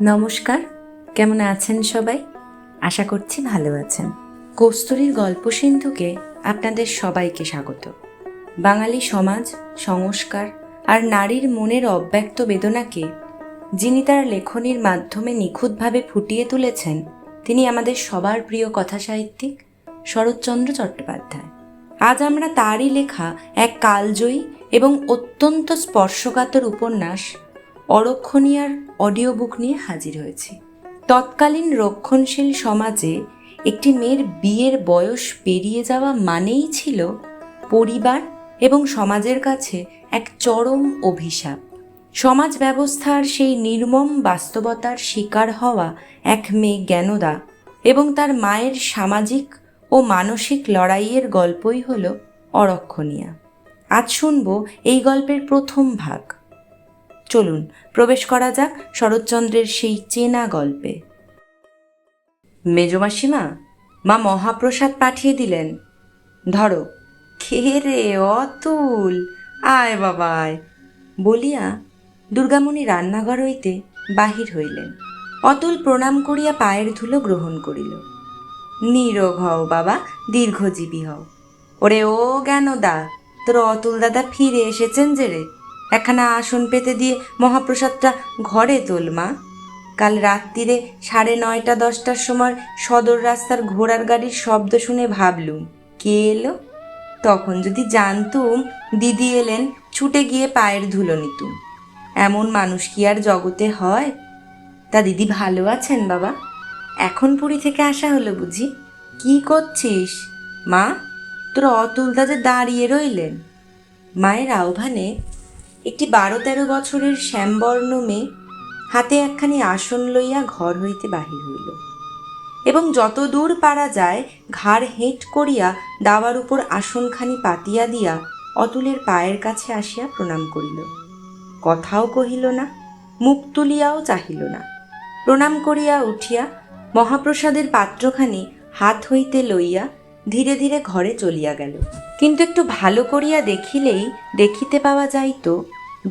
নমস্কার, কেমন আছেন সবাই? আশা করছি ভালো আছেন। কস্তুরীর গল্প সিন্ধুকে আপনাদের সবাইকে স্বাগত। বাঙালি সমাজ, সংস্কার আর নারীর মনের অব্যক্ত বেদনাকে যিনি তার লেখনীর মাধ্যমে নিখুঁতভাবে ফুটিয়ে তুলেছেন, তিনি আমাদের সবার প্রিয় কথাসাহিত্যিক শরৎচন্দ্র চট্টোপাধ্যায়। আজ আমরা তারই লেখা এক কালজয়ী এবং অত্যন্ত স্পর্শকাতর উপন্যাস অরক্ষণীয়ার অডিও বুক নিয়ে হাজির হয়েছি। তৎকালীন রক্ষণশীল সমাজে একটি মেয়ের বিয়ের বয়স পেরিয়ে যাওয়া মানেই ছিল পরিবার এবং সমাজের কাছে এক চরম অভিশাপ। সমাজ ব্যবস্থার সেই নির্মম বাস্তবতার শিকার হওয়া এক মেয়ে জ্ঞানদা এবং তার মায়ের সামাজিক ও মানসিক লড়াইয়ের গল্পই হল অরক্ষণীয়া। আজ শুনব এই গল্পের প্রথম ভাগ। চলুন প্রবেশ করা যাক শরৎচন্দ্রের সেই চেনা গল্পে। মেজমাসিমা, মা মহাপ্রসাদ পাঠিয়ে দিলেন, ধরো। কে রে? অতুল, আয় বাবা আয় বলিয়া দুর্গামণি রান্নাঘর হইতে বাহির হইলেন। অতুল প্রণাম করিয়া পায়ের ধুলো গ্রহণ করিল। নীরোগ হও বাবা, দীর্ঘজীবী হও। ওরে ও জ্ঞানদা, তোর অতুল দাদা ফিরে এসেছেন যে রে। একখানা আসন পেতে দিয়ে মহাপ্রসাদটা ঘরে তোল মা। কাল রাত্রিরে 9:30-10টার সময় সদর রাস্তার ঘোড়ার গাড়ির শব্দ শুনে ভাবলুম কে এলো। তখন যদি জানতুম দিদি এলেন, ছুটে গিয়ে পায়ের ধুলো নিতুম। এমন মানুষ কি আর জগতে হয়? তা দিদি ভালো আছেন বাবা? এখন পুরী থেকে আসা হলো বুঝি? কি করছিস মা? তোর অতুল দাদা দাঁড়িয়ে রইলেন। মায়ের আহ্বানে একটি 12-13 বছরের শ্যামবর্ণ মেয়ে হাতে একখানি আসন লইয়া ঘর হইতে বাহির হইল এবং যত দূর পারা যায় ঘাড় হেঁট করিয়া দাওয়ার উপর আসনখানি পাতিয়া দিয়া অতুলের পায়ের কাছে আসিয়া প্রণাম করিল। কথাও কহিল না, মুখ তুলিয়াও চাহিল না। প্রণাম করিয়া উঠিয়া মহাপ্রসাদের পাত্রখানি হাত হইতে লইয়া ধীরে ধীরে ঘরে চলিয়া গেল। কিন্তু একটু ভালো করিয়া দেখিলেই দেখিতে পাওয়া যাইত,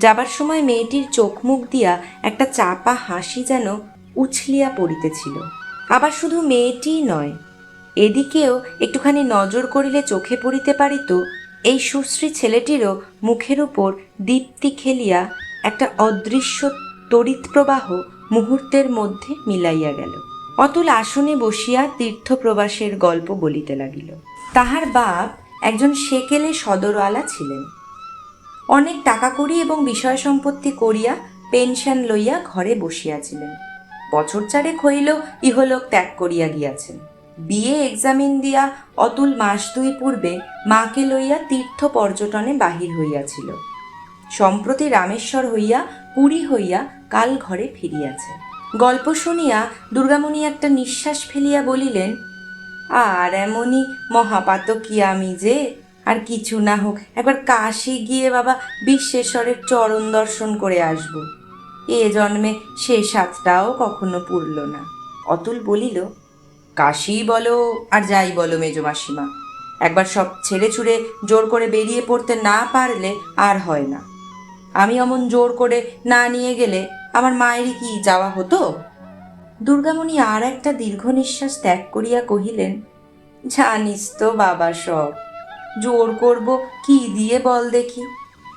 যাবার সময় মেয়েটির চোখ মুখ দিয়া একটা চাপা হাসি যেন উছলিয়া পড়িতেছিল। আবার শুধু মেয়েটিই নয়, এদিকেও একটুখানি নজর করিলে চোখে পড়িতে পারিত এই সুশ্রী ছেলেটিরও মুখের উপর দীপ্তি খেলিয়া একটা অদৃশ্য তড়িৎ প্রবাহ মুহূর্তের মধ্যে মিলাইয়া গেল। অতুল আসনে বসিয়া তীর্থপ্রবাসের গল্প বলিতে লাগিল। তাহার বাপ একজন সেকেলে সদরওয়ালা ছিলেন। অনেক টাকা কড়ি এবং বিষয় সম্পত্তি করিয়া পেনশন লইয়া ঘরে বসিয়াছিলেন। বছর 4 হইল ইহলোক ত্যাগ করিয়া গিয়াছেন। বিয়ে এক্সামিন দিয়া অতুল মাস 2 পূর্বে মাকে লইয়া তীর্থ পর্যটনে বাহির হইয়াছিল। সম্প্রতি রামেশ্বর হইয়া পুরী হইয়া কাল ঘরে ফিরিয়াছে। গল্প শুনিয়া দুর্গামণি একটা নিঃশ্বাস ফেলিয়া বলিলেন, আর এমনই মহাপাতকী আমি যে, আর কিছু না হোক একবার কাশী গিয়ে বাবা বিশ্বেশ্বরের চরণ দর্শন করে আসব। এ জন্মে সে সাতটাও কখনো পুরল না। অতুল বলিল, কাশী বলো আর যাই বলো মেজমাসিমা, একবার সব ছেড়ে ছুড়ে জোর করে বেরিয়ে পড়তে না পারলে আর হয় না। আমি অমন জোর করে না নিয়ে গেলে আমার মায়েরই কি যাওয়া হতো? দুর্গামণি আর একটা দীর্ঘ নিঃশ্বাস ত্যাগ করিয়া কহিলেন, জানিস তো বাবা, সব জোর করব কি দিয়ে বল দেখি?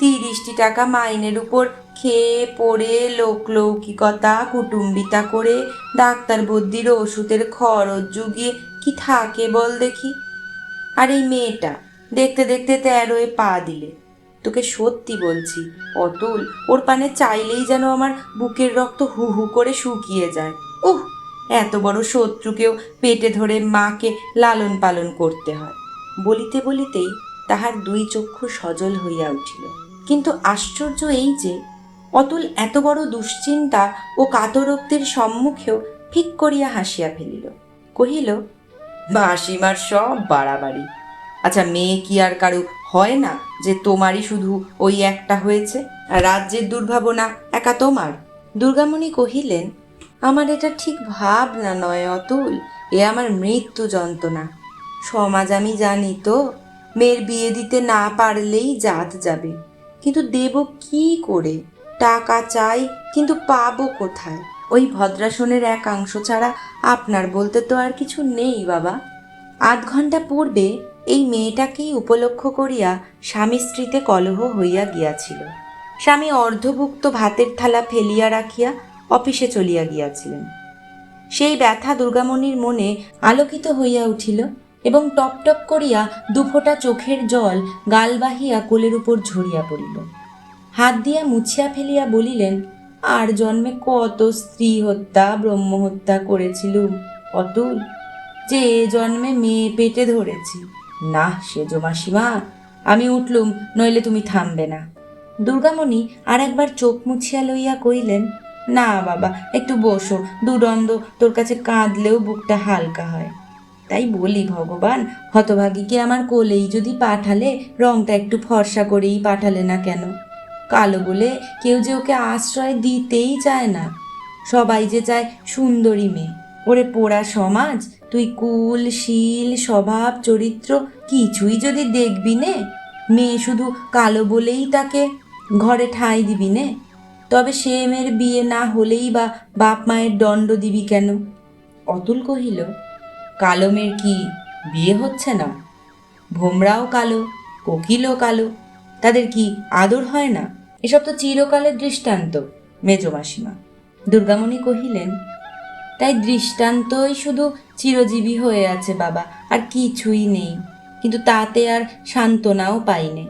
30টি টাকা মাইনের উপর খেয়ে পড়ে লোকলৌকিকতা কুটুম্বিতা করে ডাক্তার বদ্যির ওষুধের খরচ জুগিয়ে কি থাকে বল দেখি? আর এই মেয়েটা দেখতে দেখতে 13-এ পা দিলে। তোকে সত্যি বলছি অতুল, ওর পানে চাইলেই যেন আমার বুকের রক্ত হু হু করে শুকিয়ে যায়। উহ, এত বড় শত্রুকেও পেটে ধরে মাকে লালন পালন করতে হয়। বলিতে বলিতেই তাহার 2 চক্ষু সজল হইয়া উঠিল। কিন্তু আশ্চর্য এই যে অতুল এত বড় দুশ্চিন্তা ও কাতরোক্তির সম্মুখেও ফিক করিয়া হাসিয়া ফেলিল। কহিল, মাসিমার সব বাড়াবাড়ি। আচ্ছা, মেয়ে কি আর কারু হয় না যে তোমারই শুধু ওই একটা হয়েছে? রাজ্যের দুর্ভাবনা একা তোমার? দুর্গামণি কহিলেন, আমার এটা ঠিক ভাবনা নয় অতুল, এ আমার মৃত্যু যন্ত্রণা। সমাজ আমি জানি তো, মেয়ের বিয়ে দিতে না পারলেই জাত যাবে, কিন্তু দেব কি করে? টাকা চাই, কিন্তু পাবো কোথায়? ওই ভদ্রাসনের একাংশ ছাড়া আপনার বলতে তো আর কিছু নেই বাবা। ৮ ঘণ্টা পূর্বে এই মেয়েটাকেই উপলক্ষ করিয়া স্বামী স্ত্রীতে কলহ হইয়া গিয়াছিল। স্বামী অর্ধভুক্ত ভাতের থালা ফেলিয়া রাখিয়া অফিসে চলিয়া গিয়াছিলেন। সেই ব্যথা দুর্গামণির মনে আলোকিত হইয়া উঠিল এবং টপ টপ করিয়া দুফোঁটা চোখের জল গাল বাহিয়া কোলের উপর ঝরিয়া পড়িল। হাত দিয়া মুছিয়া ফেলিয়া বলিলেন, আর জন্মে কত স্ত্রী হত্যা ব্রহ্ম হত্যা করেছিলুম অতুল, যে এ জন্মে মেয়ে পেটে ধরেছি। না সেজো মাসিমা, আমি উঠলুম, নইলে তুমি থামবে না। দুর্গামণি আর একবার চোখ মুছিয়া লইয়া কহিলেন, না বাবা, একটু বসো, দুদণ্ড তোর কাছে কাঁদলেও বুকটা হালকা হয়। তাই বলি, ভগবান, হতভাগীকে আমার কোলেই যদি পাঠালে, রংটা একটু ফর্সা করেই পাঠালে না কেন? কালো বলে কেউ যে ওকে আশ্রয় দিতেই চায় না, সবাই যে চায় সুন্দরী মেয়ে। ওরে পোড়া সমাজ, তুই কুল শীল স্বভাব চরিত্র কিছুই যদি দেখবি নে, মেয়ে শুধু কালো বলেই তাকে ঘরে ঠাঁই দিবি নে, তবে সে মেয়ের বিয়ে না হলেই বা বাপ মায়ের দণ্ড দিবি কেন? অতুল কহিল, কালো মেয়ের কি বিয়ে হচ্ছে না? ভোমরাও কালো, কোকিলও কালো, তাদের কি আদর হয় না? এসব তো চিরকালের দৃষ্টান্ত মেজো মাসিমা। দুর্গামণি কহিলেন, তাই দৃষ্টান্তই শুধু চিরজীবী হয়ে আছে বাবা, আর কিছুই নেই। কিন্তু তাতে আর সান্ত্বনাও পাইনে,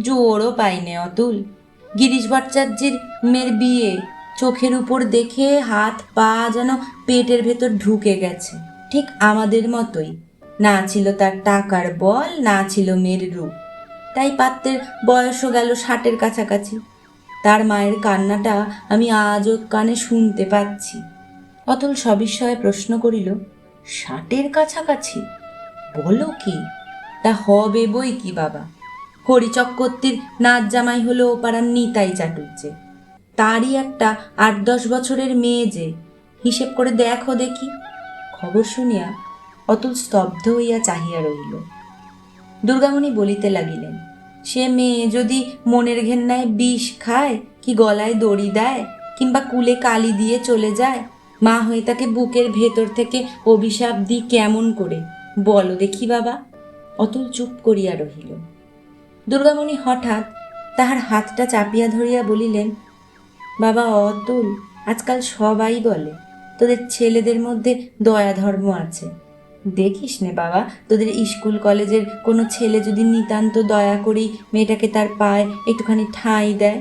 জোরও পাইনে অতুল। গিরিশ ভট্টাচার্যের মেয়ের বিয়ে চোখের উপর দেখে হাত পা যেন পেটের ভেতর ঢুকে গেছে, ঠিক আমাদের মতোই। না ছিল তার টাকার বল, না ছিল মেয়ের রূপ, তাই পাত্রের বয়সও গেল 60-এর কাছাকাছি। তার মায়ের কান্নাটা আমি আজও কানে শুনতে পাচ্ছি। অতুল সবিস্ময়ে প্রশ্ন করিল, 60-এর কাছাকাছি? বলো কি? তা হবে বই কি বাবা। হরিচক্রবর্তীর নাচ জামাই হলো ও পাড়ার নিতাই চাটুর্যে, তারই একটা 8-10 বছরের মেয়ে যে, হিসেব করে দেখো দেখি। খবর শুনিয়া অতুল স্তব্ধ হইয়া চাহিয়া রহিল। দুর্গামণি বলিতে লাগিলেন, সে মেয়ে যদি মনের ঘেন্নায় বিষ খায়, কি গলায় দড়ি দেয়, কিংবা কুলে কালি দিয়ে চলে যায়, মা হয়ে তাকে বুকের ভেতর থেকে অভিশাপ দিই কেমন করে, বলো দেখি বাবা। অতুল চুপ করিয়া রহিল। দুর্গামণি হঠাৎ তাহার হাতটা চাপিয়া ধরিয়া বলিলেন, বাবা অতুল, আজকাল সবাই বলে তোদের ছেলেদের মধ্যে দয়া ধর্ম আছে। দেখিস নে বাবা, তোদের স্কুল কলেজের কোনো ছেলে যদি নিতান্ত দয়া করেই মেয়েটাকে তার পায়ে একটুখানি ঠাঁই দেয়,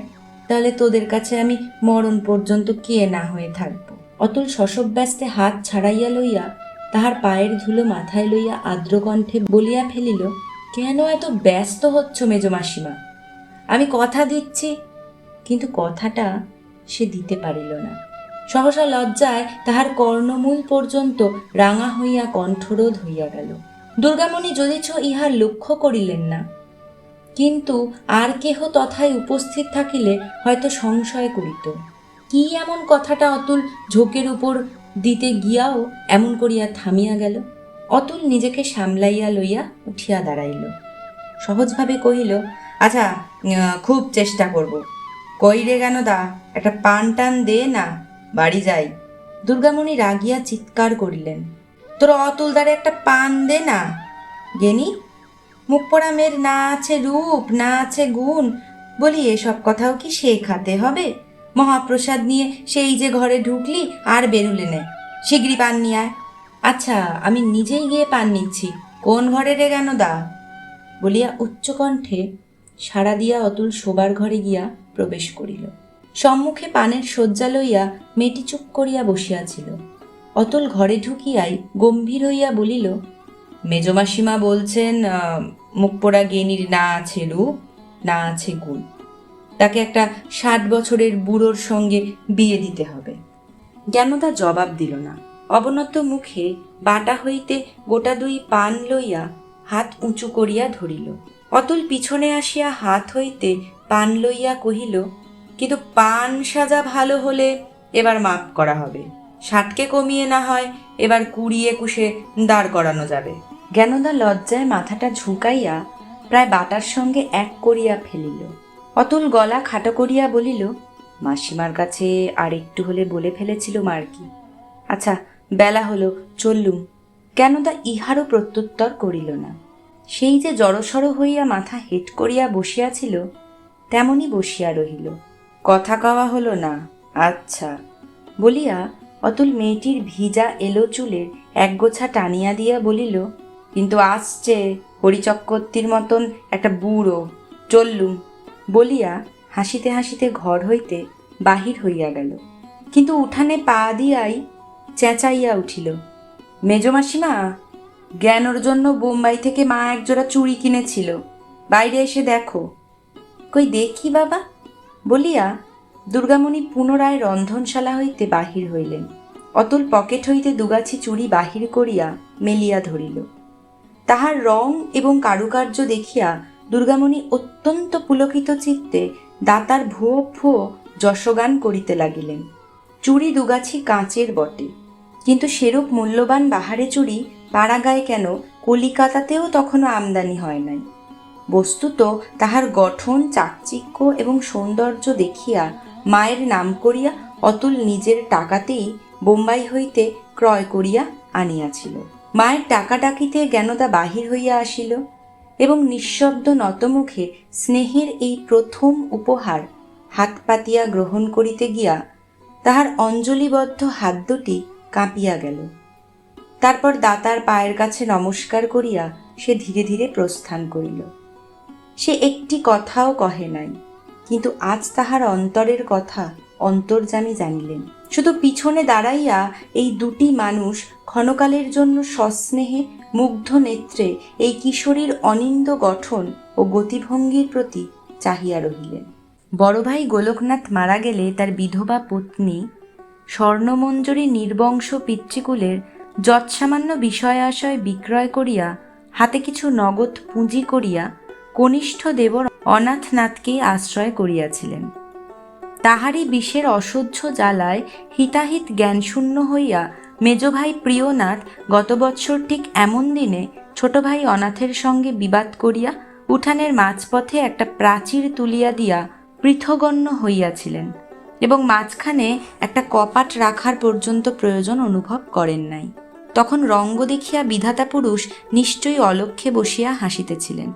তাহলে তোদের কাছে আমি মরণ পর্যন্ত কে না হয়ে থাকব। অতুল শশব্যস্তে হাত ছাড়াইয়া লইয়া তাহার পায়ের ধুলো মাথায় লইয়া আর্দ্রকণ্ঠে বলিয়া ফেলিল, কেন এত ব্যস্ত হচ্ছ মেজো মাসিমা? আমি কথা দিচ্ছি। কিন্তু কথাটা সে দিতে পারিল না। সহসা লজ্জায় তাহার কর্ণমূল পর্যন্ত রাঙা হইয়া কণ্ঠরোধ হইয়া গেল। দুর্গামণি যদিচ ইহার লক্ষ্য করিলেন না, কিন্তু আর কেহ তথায় উপস্থিত থাকিলে হয়তো সংশয় করিত। কি এমন কথাটা অতুল ঝোঁকের উপর দিতে গিয়াও এমন করিয়া থামিয়া গেল? অতুল নিজেকে সামলাইয়া লইয়া উঠিয়া দাঁড়াইল, সহজভাবে কহিল, আচ্ছা, খুব চেষ্টা করব। কই রে জ্ঞানদা, একটা পান টান দে না, বাড়ি যাই। দুর্গামণি রাগিয়া চিৎকার করিলেন, তোর অতুলদারে একটা পান দে না। গেনি, মুখ পোড়া মেয়ের না আছে রূপ, না আছে গুণ, বলি এসব কথাও কি শেখাতে হবে? মহাপ্রসাদ নিয়ে সেই যে ঘরে ঢুকলি আর বেরুলে নে, শিগগিরি পান নিয়ে আয়। আচ্ছা, আমি নিজেই গিয়ে পান নিচ্ছি, কোন ঘরে রে জ্ঞানদা? বলিয়া উচ্চকণ্ঠে সাড়া দিয়া অতুল শোবার ঘরে গিয়া প্রবেশ করিল। সম্মুখে পানের শয্যা লইয়া মেয়েটি চুপ করিয়া বসিয়াছিল। অতুল ঘরে ঢুকিয়াই গম্ভীর হইয়া বলিল, মেজমাসিমা বলছেন মুখপোড়া গেনির না আছে রূপ, না আছে গুণ, তাকে একটা 60 বছরের বুড়োর সঙ্গে বিয়ে দিতে হবে। জ্ঞানদা জবাব দিল না। অবনত মুখে বাটা হইতে গোটা 2 পান লইয়া হাত উঁচু করিয়া ধরিল। অতুল পিছনে আসিয়া হাত হইতে পান লইয়া কহিল, কিন্তু পান সাজা ভালো হলে এবার মাপ করা হবে, 60কে কমিয়ে না হয় এবার 20-21 দাঁড় করানো যাবে। জ্ঞানদা লজ্জায় মাথাটা ঝুঁকাইয়া প্রায় বাটার সঙ্গে এক করিয়া ফেলিল। অতুল গলা খাটো করিয়া বলিল, মাসিমার কাছে আর একটু হলে বলে ফেলেছিল আর কি। আচ্ছা, বেলা হলো, চললুম। জ্ঞানদা ইহারও প্রত্যুত্তর করিল না। সেই যে জড়সড় হইয়া মাথা হেঁট করিয়া বসিয়াছিল তেমনি বসিয়া রহিল। কথা কওয়া হলো না। আচ্ছা বলিয়া অতুল মেয়েটির ভিজা এলো চুলের একগোছা টানিয়া দিয়া বলিল, কিন্তু আসছে হরিচক্রবর্তীর মতন একটা বুড়ো, চললুম। বলিয়া হাসিতে হাসিতে ঘর হইতে বাহির হইয়া গেল। কিন্তু উঠানে পা দিয়াই চেঁচাইয়া উঠিল, মেজমাসিমা, জ্ঞানর জন্য বোম্বাই থেকে মা একজোড়া চুড়ি কিনেছিল, বাইরে এসে দেখো। কই দেখি বাবা বলিয়া দুর্গামণি পুনরায় রন্ধনশালা হইতে বাহির হইলেন। অতুল পকেট হইতে দুগাছি চুড়ি বাহির করিয়া মেলিয়া ধরিল। তাহার রং এবং কারুকার্য দেখিয়া দুর্গামণি অত্যন্ত পুলকিত চিত্তে দাতার ভুয়ো ভুয়ো যশগান করিতে লাগিলেন। চুড়ি দুগাছি কাঁচের বটে, কিন্তু সেরূপ মূল্যবান বাহারে চুড়ি পাড়াগায় কেন কলিকাতাতেও তখনও আমদানি হয় নাই। বস্তুত তাহার গঠন, চাকচিক্য এবং সৌন্দর্য দেখিয়া মায়ের নাম করিয়া অতুল নিজের টাকাতেই বোম্বাই হইতে ক্রয় করিয়া আনিয়াছিল। মায়ের টাকা ডাকিতে জ্ঞানদা বাহির হইয়া আসিল এবং নিঃশব্দ নতমুখে স্নেহের এই প্রথম উপহার হাত পাতিয়া গ্রহণ করিতে গিয়া তাহার অঞ্জলিবদ্ধ হাত দুটি কাঁপিয়া গেল। তারপর দাতার পায়ের কাছে নমস্কার করিয়া সে ধীরে ধীরে প্রস্থান করিল। সে একটি কথাও কহে নাই, কিন্তু আজ তাহার অন্তরের কথা অন্তর্যামী জানিলেন। শুধু পিছনে দাঁড়াইয়া এই দুটি মানুষ ক্ষণকালের জন্য সস্নেহে মুগ্ধ নেত্রে এই কিশোরীর অনিন্দ গঠন ও গতিভঙ্গির প্রতি চাহিয়া রহিলেন। বড় ভাই গোলকনাথ মারা গেলে তার বিধবা পত্নী স্বর্ণমঞ্জরী নির্বংশ পিতৃকুলের যৎসামান্য বিষয় আশয় বিক্রয় করিয়া হাতে কিছু নগদ পুঁজি করিয়া কনিষ্ঠ দেবর অনাথনাথকেই আশ্রয় করিয়াছিলেন। তাহারই বিষের অসহ্য জ্বালায় হিতাহিত জ্ঞানশূন্য হইয়া মেজ ভাই প্রিয়নাথ গত বৎসর ঠিক এমন দিনে ছোট ভাই অনাথের সঙ্গে বিবাদ করিয়া উঠানের মাঝপথে একটা প্রাচীর তুলিয়া দিয়া পৃথগণ্য হইয়াছিলেন এবং মাঝখানে একটা কপাট রাখার পর্যন্ত প্রয়োজন অনুভব করেন নাই। তখন রঙ্গ দেখিয়া বিধাতা পুরুষ নিশ্চয়ই অলক্ষ্যে বসিয়া হাসিতেছিলেন,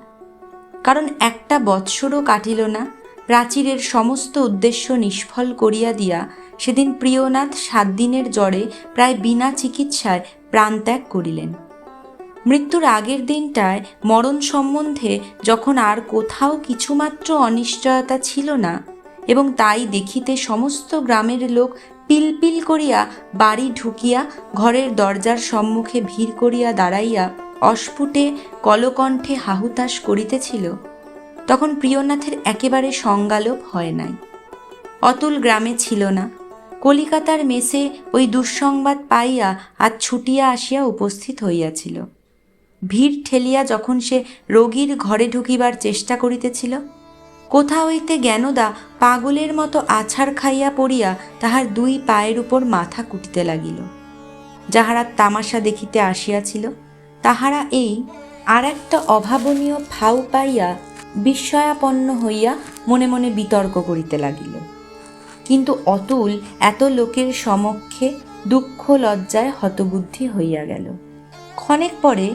কারণ একটা বৎসরও কাটিল না প্রাচীরের সমস্ত উদ্দেশ্য নিষ্ফল করিয়া দিয়া সেদিন প্রিয়নাথ 7 দিনের জ্বরে প্রায় বিনা চিকিৎসায় প্রাণত্যাগ করিলেন। মৃত্যুর আগের দিনটায় মরণ সম্বন্ধে যখন আর কোথাও কিছুমাত্র অনিশ্চয়তা ছিল না এবং তাই দেখিতে সমস্ত গ্রামের লোক পিলপিল করিয়া বাড়ি ঢুকিয়া ঘরের দরজার সম্মুখে ভিড় করিয়া দাঁড়াইয়া অস্ফুটে কলকণ্ঠে হাহুতাশ করিতেছিল, তখন প্রিয়নাথের একেবারে সংজ্ঞালোপ হয় নাই। অতুল গ্রামে ছিল না। কলিকাতার মেসে ওই দুঃসংবাদ পাইয়া আজ ছুটিয়া আসিয়া উপস্থিত হইয়াছিল। ভিড় ঠেলিয়া যখন সে রোগীর ঘরে ঢুকিবার চেষ্টা করিতেছিল, কোথা হইতে জ্ঞানদা পাগলের মতো আছাড় খাইয়া পড়িয়া তাহার 2 পায়ের উপর মাথা কুটিতে লাগিল। যাহারা তামাশা দেখিতে আসিয়াছিল তাহারা এই আর একটা অভাবনীয় ফাউ পাইয়া বিস্ময়াপন্ন হইয়া মনে মনে বিতর্ক করিতে লাগিল। কিন্তু অতুল এত লোকের সমক্ষে দুঃখ লজ্জায় হতবুদ্ধি হইয়া গেল। ক্ষণেক পরে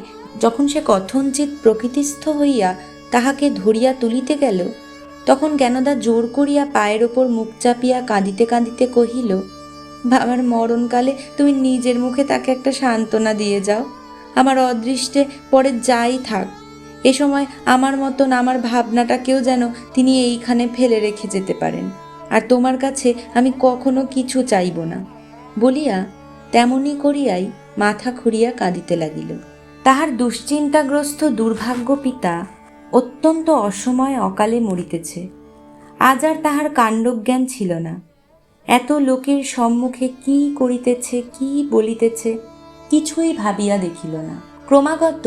যখন সে কথঞ্চিত প্রকৃতিস্থ হইয়া তাহাকে ধরিয়া তুলিতে গেল, তখন জ্ঞানদা জোর করিয়া পায়ের ওপর মুখ চাপিয়া কাঁদিতে কাঁদিতে কহিল, বাবার মরণকালে তুমি নিজের মুখে তাকে একটা সান্ত্বনা দিয়ে যাও। আমার অদৃষ্টে পরে যাই থাক, এ সময় আমার মতন আমার ভাবনাটাকেও যেন তিনি এইখানে ফেলে রেখে যেতে পারেন, আর তোমার কাছে আমি কখনো কিছু চাইব না। বলিয়া তেমনি করিয়াই মাথা খুঁড়িয়া কাঁদিতে লাগিল। তাহার দুশ্চিন্তাগ্রস্ত দুর্ভাগ্য পিতা অত্যন্ত অসময়ে অকালে মরিতেছে। আজ আর তাহার কাণ্ডজ্ঞান ছিল না। এত লোকের সম্মুখে কি করিতেছে, কি বলিতেছে, কিছুই ভাবিয়া দেখিল না। ক্রমাগত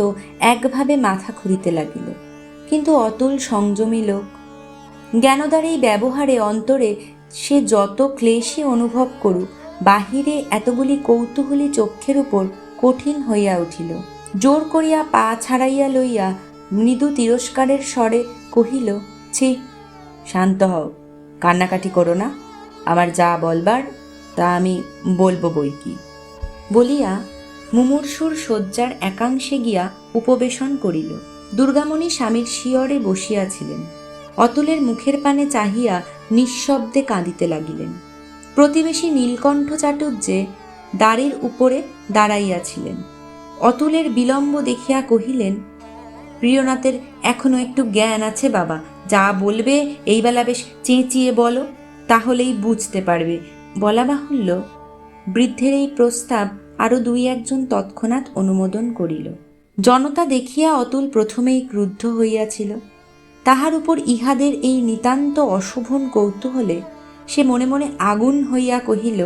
একভাবে মাথা খুঁড়িতে লাগিল। কিন্তু অতুল সংযমী লোক। জ্ঞানদার এই ব্যবহারে অন্তরে সে যত ক্লেশই অনুভব করুক, বাহিরে এতগুলি কৌতূহলী চক্ষের উপর কঠিন হইয়া উঠিল। জোর করিয়া পা ছাড়াইয়া লইয়া মৃদু তিরস্কারের স্বরে কহিল, ছি, শান্ত হও, কান্নাকাটি করো না। আমার যা বলবার তা আমি বলবো বই কি। বলিয়া মুমূর্ষুর শয্যার একাংশে গিয়া উপবেশন করিল। দুর্গামণি স্বামীর শিয়রে বসিয়াছিলেন। অতুলের মুখের পানে চাহিয়া নিঃশব্দে কাঁদিতে লাগিলেন। প্রতিবেশী নীলকণ্ঠ চাটুর্যে দ্বারের উপরে দাঁড়াইয়াছিলেন। অতুলের বিলম্ব দেখিয়া কহিলেন, প্রিয়নাথের এখনো একটু জ্ঞান আছে বাবা, যা বলবে এই বেলা বেশ চেঁচিয়ে বলো, তাহলেই বুঝতে পারবে। বলা বাহুল্য, বৃদ্ধের এই প্রস্তাব আরও দুই একজন তৎক্ষণাৎ অনুমোদন করিল। জনতা দেখিয়া অতুল প্রথমেই ক্রুদ্ধ হইয়াছিল। তাহার উপর ইহাদের এই নিতান্ত অশোভন কৌতূহলে সে মনে মনে আগুন হইয়া কহিল,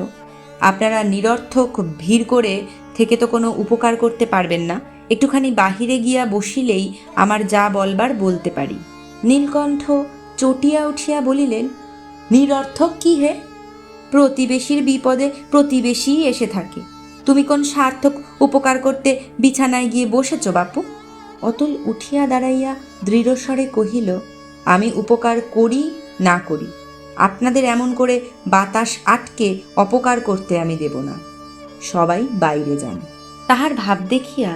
আপনারা নিরর্থক ভিড় করে থেকে তো কোনো উপকার করতে পারবেন না, একটুখানি বাহিরে গিয়া বসিলেই আমার যা বলবার বলতে পারি। নীলকণ্ঠ চটিয়া উঠিয়া বলিলেন, নিরর্থক কি হে? প্রতিবেশীর বিপদে প্রতিবেশীই এসে থাকে, তুমি কোন সার্থক উপকার করতে বিছানায় গিয়ে বসেছ বাপু? অতুল উঠিয়া দাঁড়াইয়া দৃঢ়স্বরে কহিল, আমি উপকার করি না করি, আপনাদের এমন করে বাতাস আটকে অপকার করতে আমি দেব না। সবাই বাইরে যান। তাহার ভাব দেখিয়া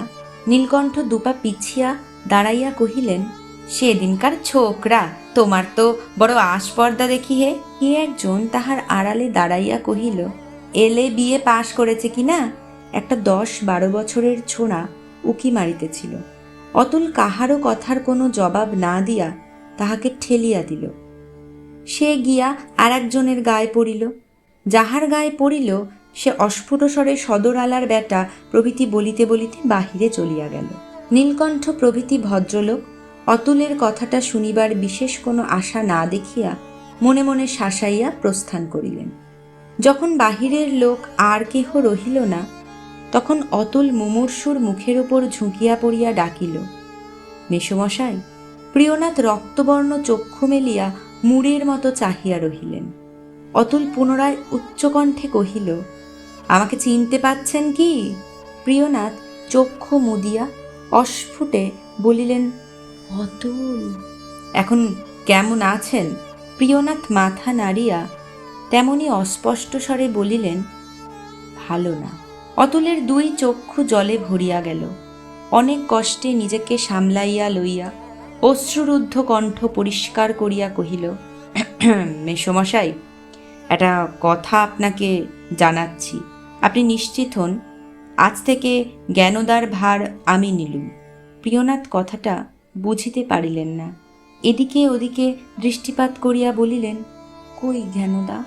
নীলকণ্ঠ দুপা পিছিয়া দাঁড়াইয়া কহিলেন, সেদিনকার ছোকরা, তোমার তো বড় আস্পর্দা দেখি হে। কে একজন তাহার আড়ালে দাঁড়াইয়া কহিল, এলে বিয়ে পাশ করেছে কিনা? একটা 10-12 বছরের ছোঁড়া উকি মারিতেছিল। অতুল কাহারও কথার কোনো জবাব না দিয়া তাহাকে ঠেলিয়া দিল। সে গিয়া আর একজনের গায়ে পড়িল। যাহার গায়ে পড়িল সে অস্ফুট স্বরে সদর আলার বেটা প্রভৃতি বলিতে বলিতে বাহিরে চলিয়া গেল। নীলকণ্ঠ প্রভৃতি ভদ্রলোক অতুলের কথাটা শুনিবার বিশেষ কোনো আশা না দেখিয়া মনে মনে শাসাইয়া প্রস্থান করিলেন। যখন বাহিরের লোক আর কেহ রহিল না, তখন অতুল মুমূর্ষুর মুখের উপর ঝুঁকিয়া পড়িয়া ডাকিল, মেসোমশাই। প্রিয়নাথ রক্তবর্ণ চক্ষু মেলিয়া মুড়ের মতো চাহিয়া রহিলেন। অতুল পুনরায় উচ্চকণ্ঠে কহিল, আমাকে চিনতে পাচ্ছেন কি? প্রিয়নাথ চক্ষু মুদিয়া অস্ফুটে বলিলেন, অতুল। এখন কেমন আছেন? প্রিয়নাথ মাথা নাড়িয়া তেমনি অস্পষ্ট স্বরে বলিলেন, ভালো না। অতুলের দুই চক্ষু জলে ভরিয়া গেল। অনেক কষ্টে নিজেকে সামলাইয়া লইয়া অশ্রুরুদ্ধ কণ্ঠ পরিষ্কার করিয়া কহিল, মেসোমশাই, একটা কথা আপনাকে জানাচ্ছি। আপনি নিশ্চিত হন, আজ থেকে জ্ঞানদার ভার আমি নিলুম। প্রিয়নাথ কথাটা বুঝিতে পারিলেন না। এদিকে ওদিকে দৃষ্টিপাত করিয়া বলিলেন, কই জ্ঞানদা?